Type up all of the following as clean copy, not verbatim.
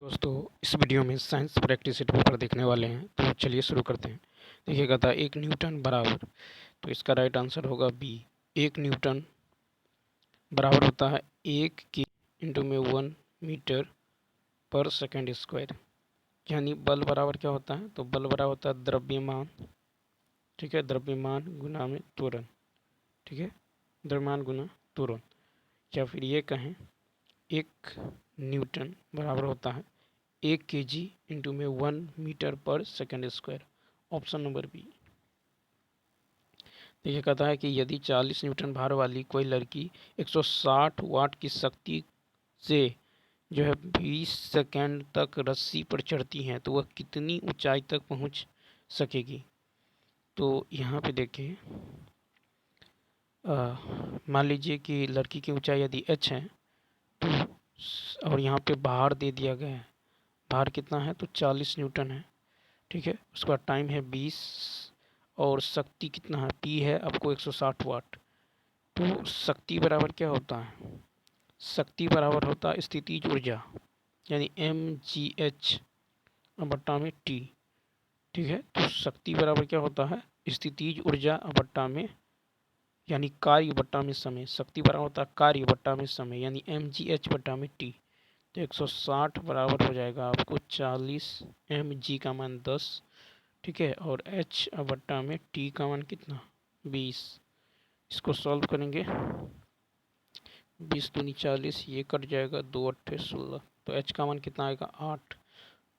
दोस्तों, इस वीडियो में साइंस प्रैक्टिस सेट पेपर देखने वाले हैं। तो चलिए शुरू करते हैं। देखिएगा था 1 न्यूटन बराबर, तो इसका राइट आंसर होगा बी। 1 न्यूटन बराबर होता है 1 इंटू में 1 मीटर पर सेकेंड स्क्वायर। यानी बल बराबर क्या होता है? तो बल बराबर होता है द्रव्यमान, ठीक है, द्रव्यमान गुना में त्वरण, ठीक है, द्रव्यमान गुना त्वरण। या फिर ये कहें 1 न्यूटन बराबर होता है 1 kg इंटू में 1 metre per second square. Option number B. देखिए कहता है कि यदि 40 न्यूटन भार वाली कोई लड़की 160 वाट की शक्ति से जो है 20 सेकेंड तक रस्सी पर चढ़ती है तो वह कितनी ऊंचाई तक पहुंच सकेगी? तो यहाँ पे देखिए, मान लीजिए कि लड़की की ऊंचाई यदि h है तो और यहाँ पे भार दे दिया गया है। भार कितना है? तो 40 न्यूटन है, ठीक है। उसका टाइम है 20 और शक्ति कितना है? P है आपको 160 वाट। तो शक्ति बराबर क्या होता है? शक्ति बराबर होता है स्थितिज ऊर्जा, यानी mgh बट्टा में T, ठीक है। तो शक्ति बराबर क्या होता है? स्थितिज ऊर्जा बट्टा में, यानी कार्य बट्टा में समय। शक्ति बराबर होता है कार्य बट्टा में समय, यानी mgh बट्टा में T। तो 160 बराबर हो जाएगा आपको 40, mg का मान 10, ठीक है, और h बट्टा में t का मान कितना? 20। इसको सॉल्व करेंगे, 20 दूनी 40, ये कट जाएगा, 2 अट्ठे 16, तो h का मान कितना आएगा? 8।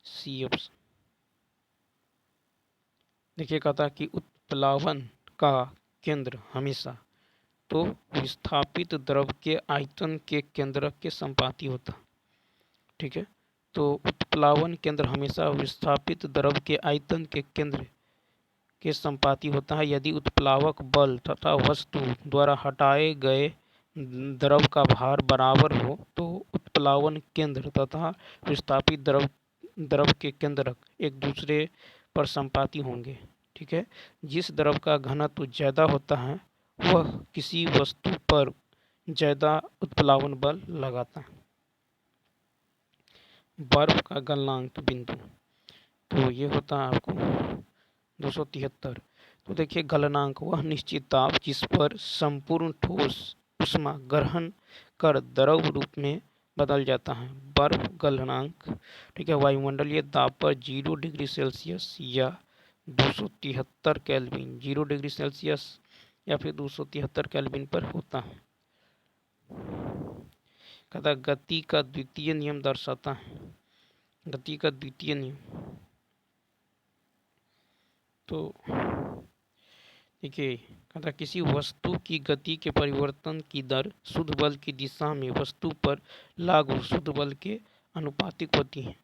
C option. देखिए कहता कि उत्प्लावन का केंद्र हमेशा तो विस्थापित द्रव के आयतन के केंद्रक के संपाती होता, ठीक है। तो उत्प्लावन केंद्र हमेशा विस्थापित द्रव के आयतन के केंद्र के संपाती होता है। यदि उत्प्लावक बल तथा वस्तु द्वारा हटाए गए द्रव का भार बराबर हो तो उत्प्लावन केंद्र तथा विस्थापित द्रव के केंद्रक एक दूसरे पर संपाती होंगे, ठीक है। जिस द्रव का घनत्व ज़्यादा होता है वह किसी वस्तु पर ज़्यादा उत्प्लावन बल लगाता है। बर्फ का गलनांक बिंदु, तो ये होता है आपको 273। तो देखिए गलनांक वह निश्चित ताप जिस पर संपूर्ण ठोस ऊष्मा ग्रहण कर द्रव रूप में बदल जाता है। बर्फ गलनांक, ठीक है, वायुमंडलीय दाब पर 0 डिग्री सेल्सियस या 273 केल्विन, 0 डिग्री सेल्सियस या फिर 273 केल्विन पर होता है। कहता गति का द्वितीय नियम दर्शाता है। गति का द्वितीय नियम, तो देखिए कहता किसी वस्तु की गति के परिवर्तन की दर शुद्ध बल की दिशा में वस्तु पर लागू शुद्ध बल के अनुपातिक होती है।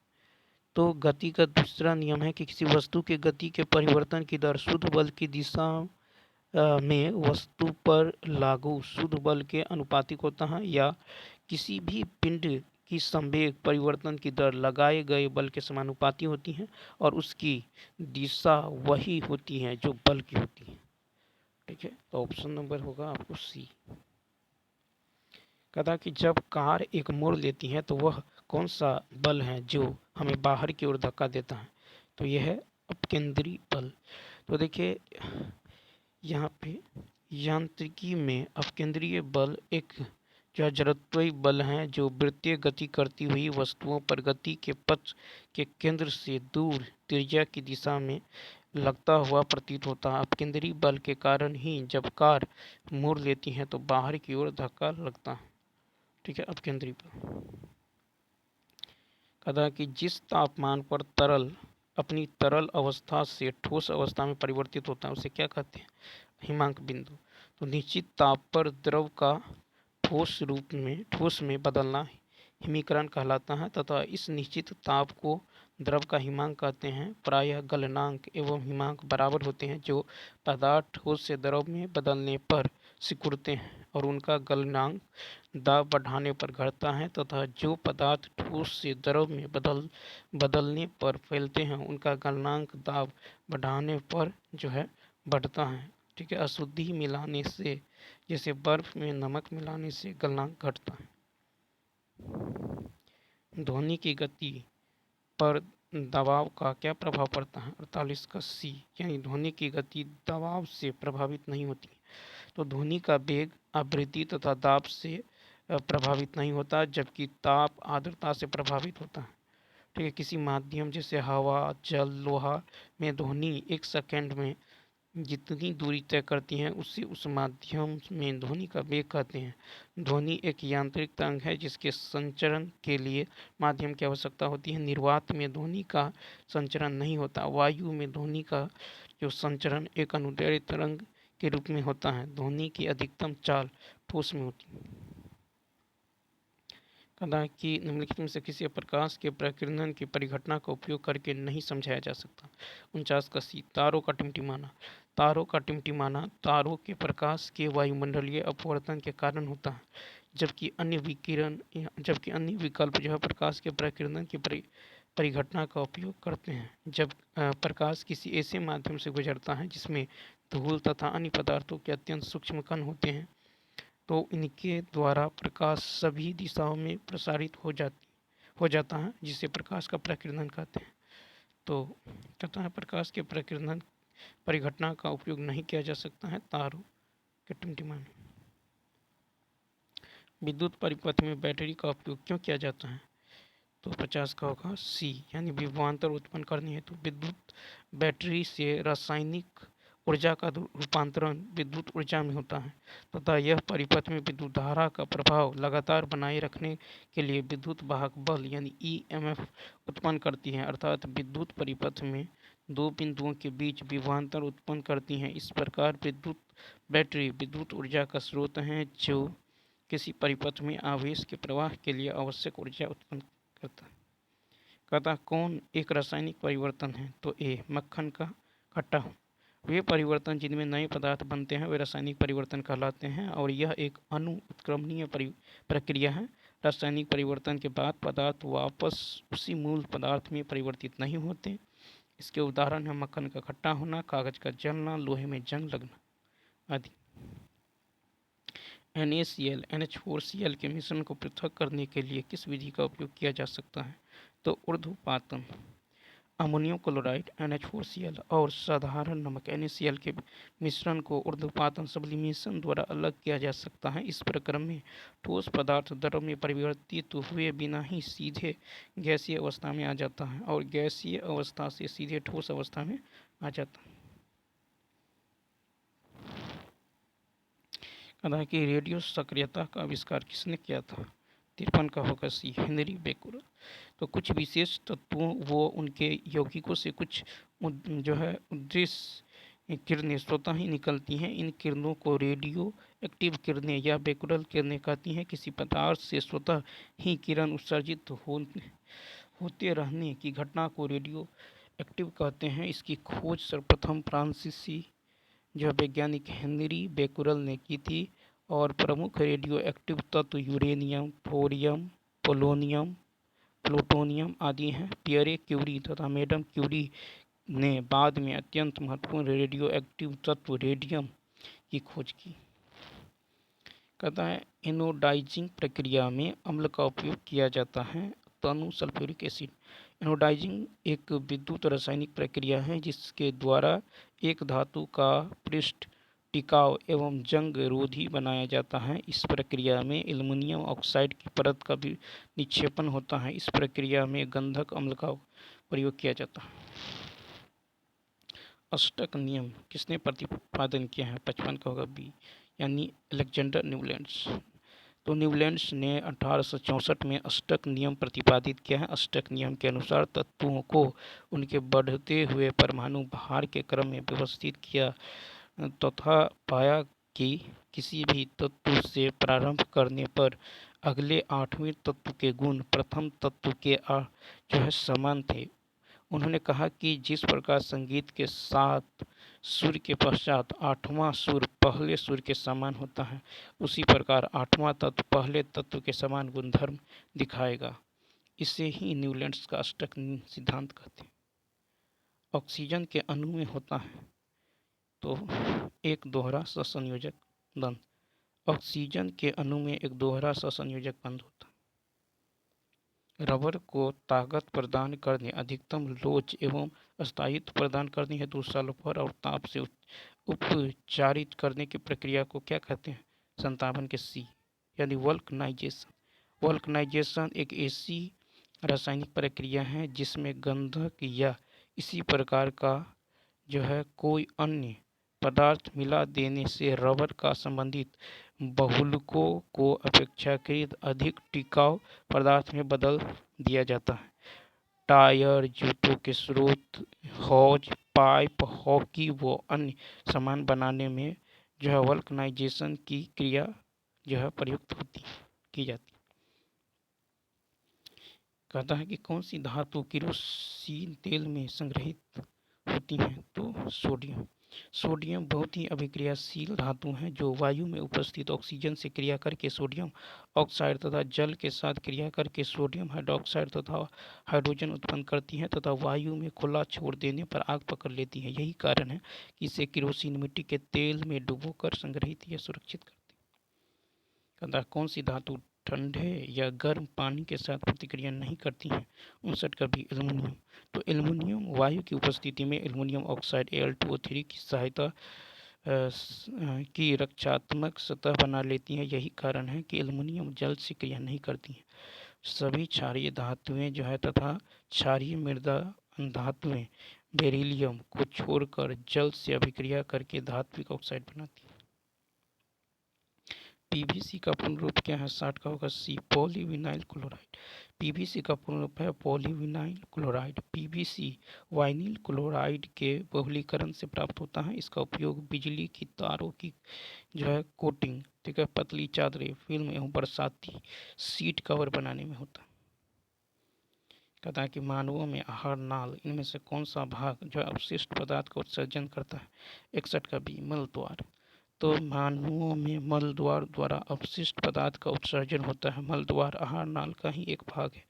तो गति का दूसरा नियम है कि किसी वस्तु के गति के परिवर्तन की दर शुद्ध बल की दिशा में वस्तु पर लागू शुद्ध बल के अनुपातिक होता है, या किसी भी पिंड की संवेग परिवर्तन की दर लगाए गए बल के समानुपाती होती है और उसकी दिशा वही होती है जो बल की होती है, ठीक है। तो ऑप्शन नंबर होगा आपको सी। कहता कि जब कार एक मोड़ लेती है तो वह कौन सा बल है जो हमें बाहर की ओर धक्का देता है? तो यह है अपकेंद्री बल। तो देखिए यहाँ पे यांत्रिकी में अपकेंद्रीय बल एक जो जड़त्वीय बल है जो वृत्तीय गति करती हुई वस्तुओं पर गति के पथ के केंद्र से दूर त्रिज्या की दिशा में लगता हुआ प्रतीत होता है। अपकेंद्री बल के कारण ही जब कार मोड़ लेती है तो बाहर की ओर धक्का लगता है, ठीक है, अपकेंद्री बल। कहता कि जिस तापमान पर तरल अपनी तरल अवस्था से ठोस अवस्था में परिवर्तित होता है उसे क्या कहते हैं? हिमांक बिंदु। तो निश्चित ताप पर द्रव का ठोस में बदलना हिमीकरण कहलाता है तथा इस निश्चित ताप को द्रव का हिमांक कहते हैं। प्रायः गलनांक एवं हिमांक बराबर होते हैं। जो पदार्थ ठोस से द्रव में बदलने पर सिकुड़ते हैं और उनका गलनांक दाब बढ़ाने पर घटता है तथा जो पदार्थ ठोस से द्रव में बदलने पर फैलते हैं उनका गलनांक दाब बढ़ाने पर जो है बढ़ता है, ठीक है। अशुद्धि मिलाने से, जैसे बर्फ में नमक मिलाने से गलनांक घटता है। ध्वनि की गति पर दबाव का क्या प्रभाव पड़ता है? 48 का सी, यानी ध्वनि की गति दबाव से प्रभावित नहीं होती। तो ध्वनि का वेग आवृत्ति तथा दाब से प्रभावित नहीं होता, जबकि ताप आर्द्रता से प्रभावित होता है। ठीक है, किसी माध्यम जैसे हवा, जल, लोहा में ध्वनि 1 सेकंड में जितनी दूरी तय करती हैं उसे उस माध्यम में ध्वनि का वेग कहते हैं। ध्वनि एक यांत्रिक तरंग है जिसके संचरण के लिए माध्यम की आवश्यकता होती है। निर्वात में ध्वनि का संचरण नहीं होता। वायु में ध्वनि का जो संचरण एक अनुदैर्ध्य तरंग के रूप में होता है। ध्वनि की अधिकतम चाल ठोस में होती है। कदा कि निम्नलिखित में से किसी प्रकाश के प्रकीर्णन की परिघटना का उपयोग करके नहीं समझाया जा सकता। 49 का सी, तारों का टिमटिमाना। तारों का टिमटिमाना तारों के प्रकाश के वायुमंडलीय अपवर्तन के कारण होता है, जबकि अन्य विकल्प जो है प्रकाश के प्रकीर्णन की परिघटना का उपयोग करते हैं। जब प्रकाश किसी ऐसे माध्यम से गुजरता है जिसमें धूल तथा अन्य पदार्थों के अत्यंत सूक्ष्म कण होते हैं, तो इनके द्वारा प्रकाश सभी दिशाओं में प्रसारित हो जाता है, जिसे प्रकाश का प्रकीर्णन कहते हैं। तो कहता है प्रकाश के प्रकीर्णन परिघटना का उपयोग नहीं किया जा सकता है तारों के टिमटिमाने। विद्युत परिपथ में बैटरी का उपयोग क्यों किया जाता है? तो 50 का होगा सी, यानी विभवांतर उत्पन्न करने हेतु। विद्युत बैटरी से रासायनिक ऊर्जा का रूपांतरण विद्युत ऊर्जा में होता है तथा यह परिपथ में विद्युत धारा का प्रभाव लगातार बनाए रखने के लिए विद्युत वाहक बल यानी ईएमएफ उत्पन्न करती है, अर्थात विद्युत परिपथ में दो बिंदुओं के बीच विभवांतर उत्पन्न करती हैं। इस प्रकार विद्युत बैटरी विद्युत ऊर्जा का स्रोत है जो किसी परिपथ में आवेश के प्रवाह के लिए आवश्यक ऊर्जा उत्पन्न करता है। कहता कौन एक रासायनिक परिवर्तन है? तो ए, मक्खन का खट्टा। वे परिवर्तन जिनमें नए पदार्थ बनते हैं वे रासायनिक परिवर्तन कहलाते हैं और यह एक अनुत्क्रमणीय प्रक्रिया है। रासायनिक परिवर्तन के बाद पदार्थ वापस उसी मूल पदार्थ में परिवर्तित नहीं होते। इसके उदाहरण है मक्खन का खट्टा होना, कागज का जलना, लोहे में जंग लगना आदि। NaCl NH4Cl के मिश्रण को पृथक करने के लिए किस विधि का उपयोग किया जा सकता है? तो ऊर्ध्वपातन। अमोनियम क्लोराइड NH4Cl और साधारण नमक NaCl के मिश्रण को ऊर्ध्वपातन सब्लिमेशन द्वारा अलग किया जा सकता है। इस प्रक्रिया में ठोस पदार्थ द्रव में परिवर्तित हुए बिना ही सीधे गैसीय अवस्था में आ जाता है और गैसीय अवस्था से सीधे ठोस अवस्था में आ जाता है। कहा कि रेडियो सक्रियता का आविष्कार किसने किया था? 53 का होगा सी, हेनरी बेकरल। तो कुछ विशेष तत्वों वो उनके यौगिकों से कुछ जो है उद्देश्य किरणें स्वतः ही निकलती हैं। इन किरणों को रेडियो एक्टिव किरणें या बेकरल किरणें कहती हैं। किसी पदार्थ से स्वतः ही किरण उत्सर्जित होते रहने की घटना को रेडियो एक्टिव कहते हैं। इसकी खोज सर्वप्रथम फ्रांसीसी जो वैज्ञानिक हेनरी बेकरल ने की थी और प्रमुख रेडियो एक्टिव तत्व यूरेनियम, थोरियम, पोलोनियम, प्लूटोनियम आदि हैं। पियरे क्यूरी तथा मैडम क्यूरी ने बाद में अत्यंत महत्वपूर्ण रेडियो एक्टिव तत्व रेडियम की खोज की। कहता है एनोडाइजिंग प्रक्रिया में अम्ल का उपयोग किया जाता है। तनु सल्फ्यूरिक एसिड। एनोडाइजिंग एक विद्युत रासायनिक प्रक्रिया है जिसके द्वारा एक धातु का पृष्ठ टिकाऊ एवं जंग रोधी बनाया जाता है। इस प्रक्रिया में एल्युमिनियम ऑक्साइड की परत का भी निक्षेपण होता है। इस प्रक्रिया में गंधक अम्ल का प्रयोग किया जाता है। अष्टक नियम किसने प्रतिपादन किया है? 55 का होगा बी, यानी अलेक्जेंडर न्यूलैंड्स। तो न्यूलैंड्स ने 1864 में अष्टक नियम प्रतिपादित किया है। अष्टक नियम के अनुसार तत्वों को उनके बढ़ते हुए परमाणु भार के क्रम में व्यवस्थित किया तथा पाया कि किसी भी तत्व से प्रारंभ करने पर अगले 8वें तत्व के गुण प्रथम तत्व के जो है समान थे। उन्होंने कहा कि जिस प्रकार संगीत के 7 सुर के पश्चात 8वां सुर पहले सुर के समान होता है, उसी प्रकार 8वां तत्व पहले तत्व के समान गुणधर्म दिखाएगा। इसे ही न्यूलैंड्स का अष्टक सिद्धांत कहते हैं। ऑक्सीजन के अणु में होता है तो एक दोहरा सहसंयोजक बंध। ऑक्सीजन के अणु में एक दोहरा सहसंयोजक बंध होता है। रबर को ताकत प्रदान करने, अधिकतम लोच एवं स्थायित्व प्रदान करने हेतु सल्फर और ताप से उपचारित करने की प्रक्रिया को क्या कहते हैं? 57 के सी यानी वल्कनाइजेशन। वल्कनाइजेशन एक ऐसी रासायनिक प्रक्रिया है जिसमें गंधक या इसी प्रकार का जो है कोई अन्य पदार्थ मिला देने से रबर का संबंधित बहुलकों को अपेक्षाकृत अधिक टिकाऊ पदार्थ में बदल दिया जाता है। टायर, जूतों के स्रोत, हौज, पाइप, हॉकी व अन्य सामान बनाने में जो है वल्कनाइजेशन की क्रिया जो है प्रयुक्त होती की जाती है। कहता है कि कौन सी धातु किरोसिन तेल में संग्रहित होती हैं? तो सोडियम। सोडियम बहुत ही अभिक्रियाशील धातु है जो वायु में उपस्थित ऑक्सीजन से क्रिया करके सोडियम ऑक्साइड तथा जल के साथ क्रिया करके सोडियम हाइड्रोक्साइड तथा हाइड्रोजन उत्पन्न करती है तथा वायु में खुला छोड़ देने पर आग पकड़ लेती है। यही कारण है कि इसे किरोसिन मिट्टी के तेल में डुबोकर संग्रहित या सुरक्षित करती है। कहता कौन सी धातु ठंडे या गर्म पानी के साथ प्रतिक्रिया नहीं करती हैं? 59 का भी एल्युमिनियम। तो एल्युमिनियम वायु की उपस्थिति में एल्युमिनियम ऑक्साइड Al2O3 की सहायता की रक्षात्मक सतह बना लेती है। यही कारण है कि एल्युमिनियम जल से क्रिया नहीं करती है। सभी क्षारीय धातुएं जो है तथा क्षारीय मृदा धातुएं बेरिलियम को छोड़कर जल से अभिक्रिया करके धात्विक ऑक्साइड बनाती है। पीवीसी का पूर्ण रूप क्या है? 60 का होगा सी पॉलीविनाइल क्लोराइड। पीवीसी का पूर्ण रूप है polyvinyl chloride. PVC vinyl chloride के बहुलीकरण से प्राप्त होता है। इसका उपयोग बिजली की तारों की जो है कोटिंग, ठीक है, पतली चादरें, फिल्म एवं बरसाती सीट कवर बनाने में होता है। कहता है कि मानवों में आहार नाल इनमें से कौन सा भाग जो है अवशिष्ट पदार्थ का उत्सर्जन करता है? 61 का बी मल द्वार। तो मानवों में मल द्वारा अपशिष्ट पदार्थ का उत्सर्जन होता है। मल द्वार आहार नाल का ही एक भाग है।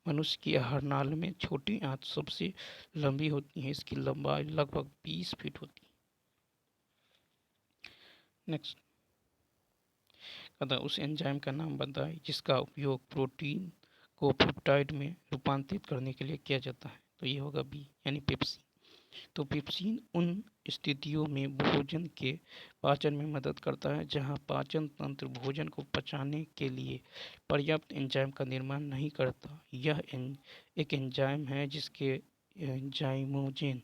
मनुष्य की आहार नाल में छोटी आंत सबसे लंबी होती है। इसकी लंबाई लगभग 20 फीट होती है। नेक्स्ट कहता उस एंजाइम का नाम बताएं जिसका उपयोग प्रोटीन को पेप्टाइड में रूपांतरित करने के लिए किया जाता है। तो ये होगा बी यानी पेप्सिन। तो पेप्सिन उन स्थितियों में भोजन के पाचन में मदद करता है जहां पाचन तंत्र भोजन को पचाने के लिए पर्याप्त एंजाइम का निर्माण नहीं करता। यह एक एंजाइम है जिसके एंजाइमोजेन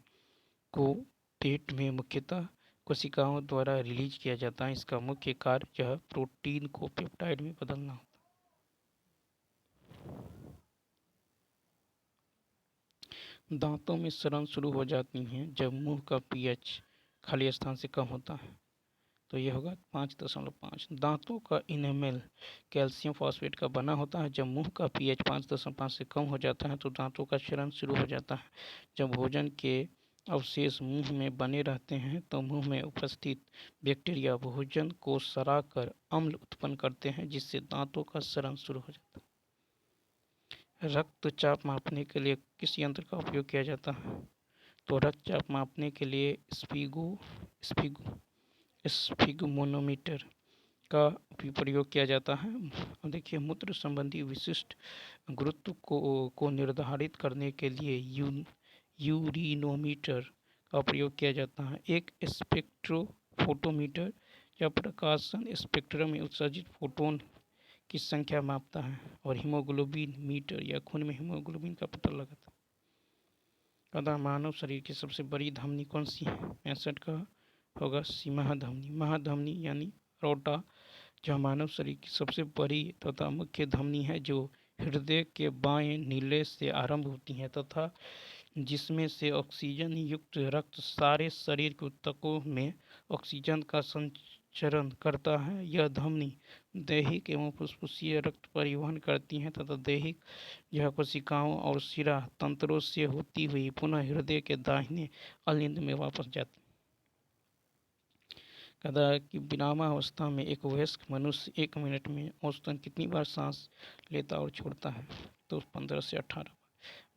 को पेट में मुख्यतः कोशिकाओं द्वारा रिलीज किया जाता है। इसका मुख्य कार्य यह प्रोटीन को पेप्टाइड में बदलना होता है। दांतों में सड़न शुरू हो जाती हैं जब मुंह का पीएच खाली स्थान से कम होता है। तो ये होगा 5.5। दांतों का इनेमल कैल्शियम फॉस्फेट का बना होता है। जब मुंह का पीएच 5.5 से कम हो जाता है तो दांतों का क्षरण शुरू हो जाता है। जब भोजन के अवशेष मुंह में बने रहते हैं तो मुंह में उपस्थित बैक्टीरिया भोजन को सड़ाकर अम्ल उत्पन्न करते हैं जिससे दांतों का क्षरण शुरू हो जाता है। रक्तचाप मापने के लिए किस यंत्र का उपयोग किया जाता है? तो रक्तचाप मापने के लिए स्फिग्मोमीटर का प्रयोग किया जाता है। देखिए मूत्र संबंधी विशिष्ट गुरुत्व को निर्धारित करने के लिए यूरिनोमीटर का प्रयोग किया जाता है। एक स्पेक्ट्रोफोटोमीटर या प्रकाशन स्पेक्ट्रम में उत्सर्जित फोटोन की संख्या मापता है। और हीमोग्लोबिन मीटर या खून में हीमोग्लोबिन का पता लगाता है। कहता मानव शरीर की सबसे बड़ी धमनी कौन सी है? 65 का होगा सी महाधमनी। महाधमनी यानी रोटा जो मानव शरीर की सबसे बड़ी तथा मुख्य धमनी है जो हृदय के बाएं नीले से आरंभ होती है तथा जिसमें से ऑक्सीजन युक्त रक्त सारे शरीर के ऊतकों में ऑक्सीजन का संचरण करता है। यह धमनी दैहिक एवं फुस्फुसीय रक्त परिवहन करती है तथा दैहिक यह कोशिकाओं और शिरा तंत्रों से होती हुई पुनः हृदय के दाहिने अलिंद में वापस जाती है। कहता है कि विरामावस्था में एक वयस्क मनुष्य 1 मिनट में औसतन कितनी बार सांस लेता और छोड़ता है? तो 15 से 18 बार।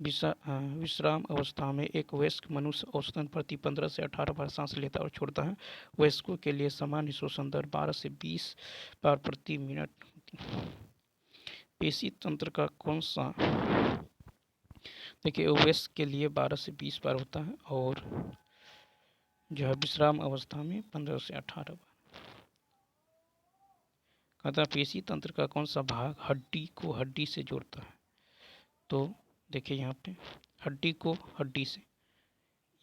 विश्राम अवस्था में एक वयस्क मनुष्य औसतन प्रति 15 से 18 बार सांस लेता और छोड़ता है। वयस्कों के लिए सामान्य श्वसन दर 12 से 20 बार प्रति मिनट होती है। पेशी तंत्र का कौन सा, देखिए वयस्क के लिए 12 से 20 बार होता है और जो है विश्राम अवस्था में 15 से 18 बार। कहता पेशी तंत्र का कौन सा भाग हड्डी को हड्डी से जोड़ता है, तो देखिए यहाँ पे हड्डी को हड्डी से,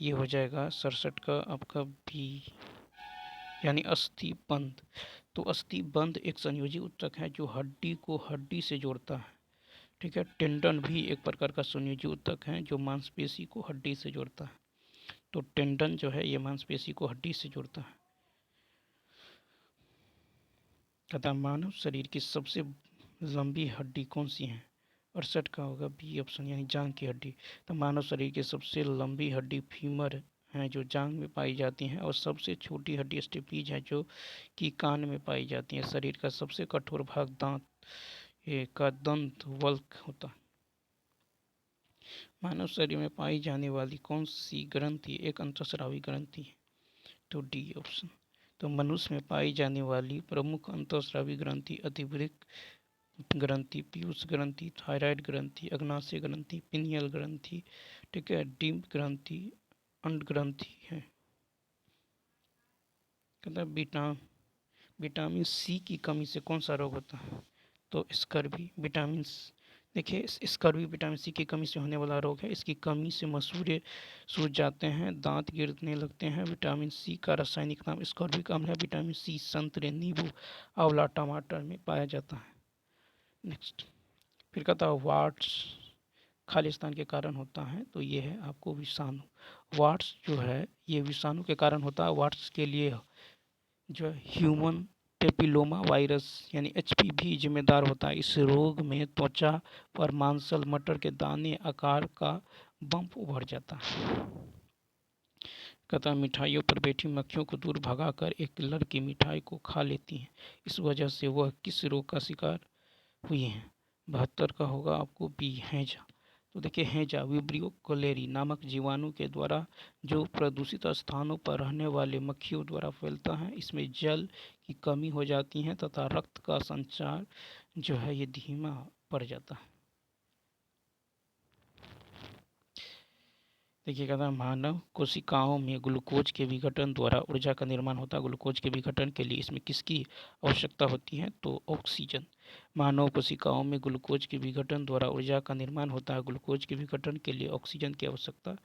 ये हो जाएगा 67 का आपका बी, यानी अस्थि बंध। तो अस्थि बंध एक संयोजी ऊतक है जो हड्डी को हड्डी से जोड़ता है, ठीक है। टेंडन भी एक प्रकार का संयोजी ऊतक है जो मांसपेशी को हड्डी से जोड़ता है। तो टेंडन जो है ये मांसपेशी को हड्डी से जोड़ता है। कहता मानव शरीर की सबसे लंबी हड्डी कौन सी है, 68 का होगा बी ऑप्शन, यानी जांघ की हड्डी। तो मानव शरीर की सबसे लंबी हड्डी फीमर है जो जांघ में पाई जाती है, और सबसे छोटी हड्डी स्टेपीज है जो कि कान में पाई जाती है। शरीर का सबसे कठोर भाग दांत का दंत वल्क होता है। मानव शरीर में पाई जाने वाली कौन सी ग्रंथि एक अंतःस्रावी ग्रंथि है, तो डी ऑप्शन। तो मनुष्य में पाई जाने वाली प्रमुख अंतःस्रावी ग्रंथि अधिवृक्क ग्रंथि, पीयूष ग्रंथि, थायराइड ग्रंथि, अग्नाशय ग्रंथि, पिनियल ग्रंथि, ठीक है, डिम्ब ग्रंथि, अंड ग्रंथि है। कहता है विटामिन सी की कमी से कौन सा रोग होता है, तो स्कर्वी। विटामिन देखिए स्कर्वी विटामिन सी की कमी से होने वाला रोग है। इसकी कमी से मसूड़े सूज जाते हैं, दांत गिरने लगते हैं। विटामिन सी का रासायनिक नाम स्कर्विक अम्ल है। विटामिन सी संतरे, नींबू, आंवला, टमाटर में पाया जाता है। नेक्स्ट फिर कहता है वाट्स खालिस्तान के कारण होता है, तो ये है आपको विषाणु। वाट्स जो है ये विषाणु के कारण होता है। वाट्स के लिए जो है ह्यूमन पेपिलोमा वायरस यानी एचपीवी जिम्मेदार होता है। इस रोग में त्वचा पर मांसल मटर के दाने आकार का बम्प उभर जाता है। कहता मिठाइयों पर बैठी मक्खियों को दूर भगाकर एक लड़की मिठाई को खा लेती है, इस वजह से वह किस रोग का शिकार हुई है, 72 का होगा आपको बी हैजा। तो देखिए हैजा विब्रियो कोलेरी नामक जीवाणु के द्वारा जो प्रदूषित स्थानों पर रहने वाले मक्खियों द्वारा फैलता है। इसमें जल की कमी हो जाती है तथा रक्त का संचार जो है ये धीमा पड़ जाता है। देखिए कहता है मानव कोशिकाओं में ग्लूकोज के विघटन द्वारा ऊर्जा का निर्माण होता है। ग्लूकोज के विघटन के लिए इसमें किसकी आवश्यकता होती है, तो ऑक्सीजन। मानव कोशिकाओं में ग्लूकोज के विघटन द्वारा ऊर्जा का निर्माण होता है। ग्लूकोज के विघटन के लिए ऑक्सीजन की आवश्यकता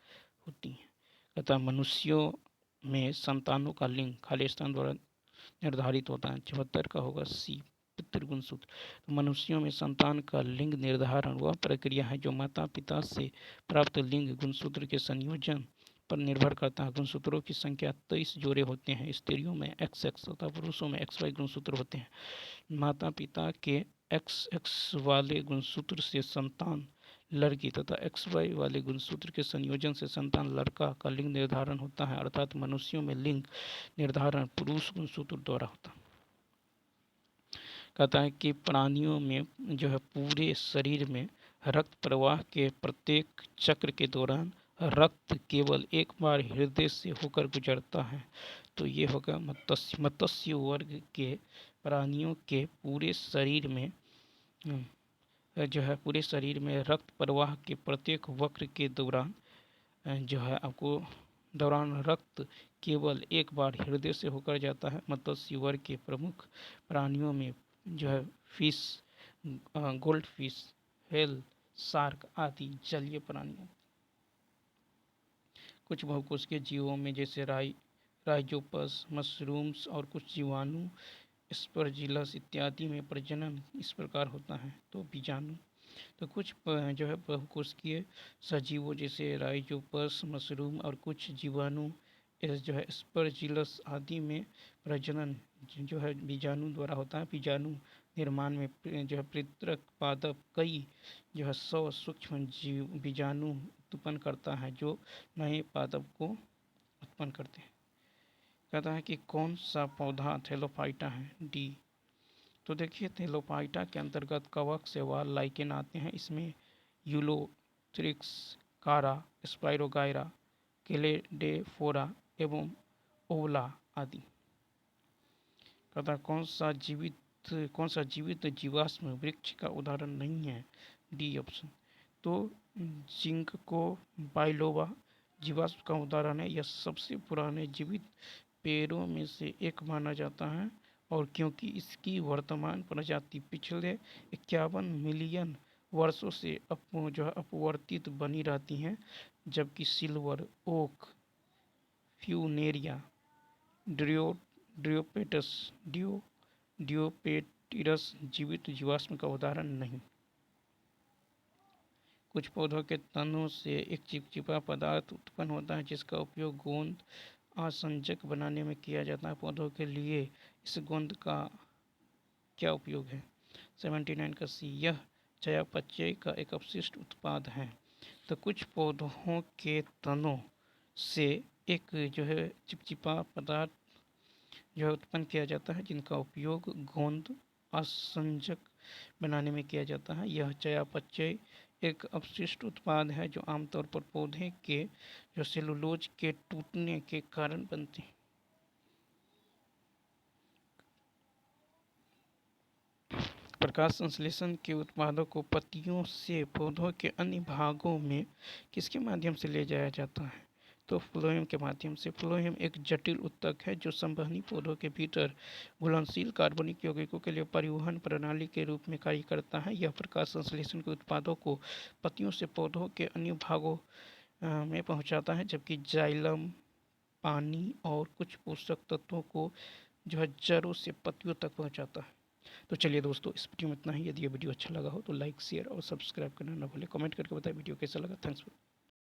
होती है। कहता मनुष्यों में संतानों का लिंग खालिस्तान द्वारा निर्धारित होता है, 74 का होगा सी पितृगुणसूत्र। तो मनुष्यों में संतान का लिंग निर्धारण वह प्रक्रिया है जो माता पिता से प्राप्त लिंग गुणसूत्र के संयोजन पर निर्भर करता है। गुणसूत्रों की संख्या 23 जोड़े होते हैं। स्त्रियों में XX तथा पुरुषों में XY गुणसूत्र होते हैं। माता पिता के XX वाले गुणसूत्र से संतान लड़की तथा XY वाले गुणसूत्र के संयोजन से संतान लड़का का लिंग निर्धारण होता है। अर्थात मनुष्यों में लिंग निर्धारण पुरुष गुणसूत्र द्वारा होता है। कहता है कि प्राणियों में जो है पूरे शरीर में रक्त प्रवाह के प्रत्येक चक्र के दौरान रक्त केवल एक बार हृदय से होकर गुजरता है। तो ये होगा मत्स्य वर्ग के प्राणियों के पूरे शरीर में जो है पूरे शरीर में रक्त प्रवाह के प्रत्येक वक्र के दौरान जो है आपको दौरान रक्त केवल एक बार हृदय से होकर जाता है। मत्स्य वर्ग के प्रमुख प्राणियों में जो है fish, gold fish, whale, shark आदि जलीय प्राणियों। कुछ बहुकोषीय जीवों में जैसे राइजोपस, मशरूम्स और कुछ जीवाणु स्पर्जिलस इत्यादि में प्रजनन इस प्रकार होता है, तो बीजाणु। तो कुछ जो है बहुकोषीय सजीवों जैसे राइजोपस, मशरूम और कुछ जीवाणु जो है स्पर्जिलस आदि में प्रजनन जो है बीजाणु द्वारा होता है। बीजाणु निर्माण में जो है पृथक पादप कई जो है 100 सूक्ष्म जीव बीजाणु उत्पन्न करता है जो नए पादप को उत्पन्न करते हैं। कहता है कि कौन सा पौधा थैलोफाइटा है, डी। तो देखिए थैलोफाइटा के अंतर्गत कवक, शैवाल, लाइकेन आते हैं। इसमें यूलोथ्रिक्स, कारा, स्पाइरोगाइरा, केलेडोफोरा एवं ओवला आदि। कहता कौन सा जीवित कौन सा जीवित जीवाश्म वृक्ष का उदाहरण नहीं है? D option. तो जिंक को बाइलोबा जीवाश्म का उदाहरण है। यह सबसे पुराने जीवित पेड़ों में से एक माना जाता है और क्योंकि इसकी वर्तमान प्रजाति पिछले 51 मिलियन वर्षों से अपवर्तित बनी रहती हैं, जबकि सिल्वर ओक, फ्यूनेरिया, ड्रियोपेटस डियोपेटिरस जीवित जीवाश्म का उदाहरण नहीं। कुछ पौधों के तनों से एक चिपचिपा पदार्थ उत्पन्न होता है जिसका उपयोग गोंद आसंजक बनाने में किया जाता है। पौधों के लिए इस गोंद का क्या उपयोग है? 79 का सी, यह चयापचय का एक अपशिष्ट उत्पाद है। तो कुछ पौधों के तनों से एक चिपचिपा पदार्थ उत्पन्न किया जाता है जिनका उपयोग गोंद आसंजक बनाने में किया जाता है। यह चयापचय एक अपशिष्ट उत्पाद है जो आमतौर पर पौधे के सेलुलोज के टूटने के कारण बनते हैं। प्रकाश संश्लेषण के उत्पादों को पत्तियों से पौधों के अन्य भागों में किसके माध्यम से ले जाया जाता है? तो फ्लोएम के माध्यम से। फ्लोएम एक जटिल ऊतक है जो संवहनी पौधों के भीतर घुलनशील कार्बनिक यौगिकों के लिए परिवहन प्रणाली के रूप में कार्य करता है। यह प्रकाश संश्लेषण के उत्पादों को पत्तियों से पौधों के अन्य भागों में पहुंचाता है, जबकि जाइलम पानी और कुछ पोषक तत्वों को जड़ों से पत्तियों तक पहुंचाता है। तो चलिए दोस्तों, इस वीडियो में इतना ही। यदि ये वीडियो अच्छा लगा हो तो लाइक, शेयर और सब्सक्राइब करना ना भूलें। कमेंट करके बताएं वीडियो कैसा लगा। Thanks for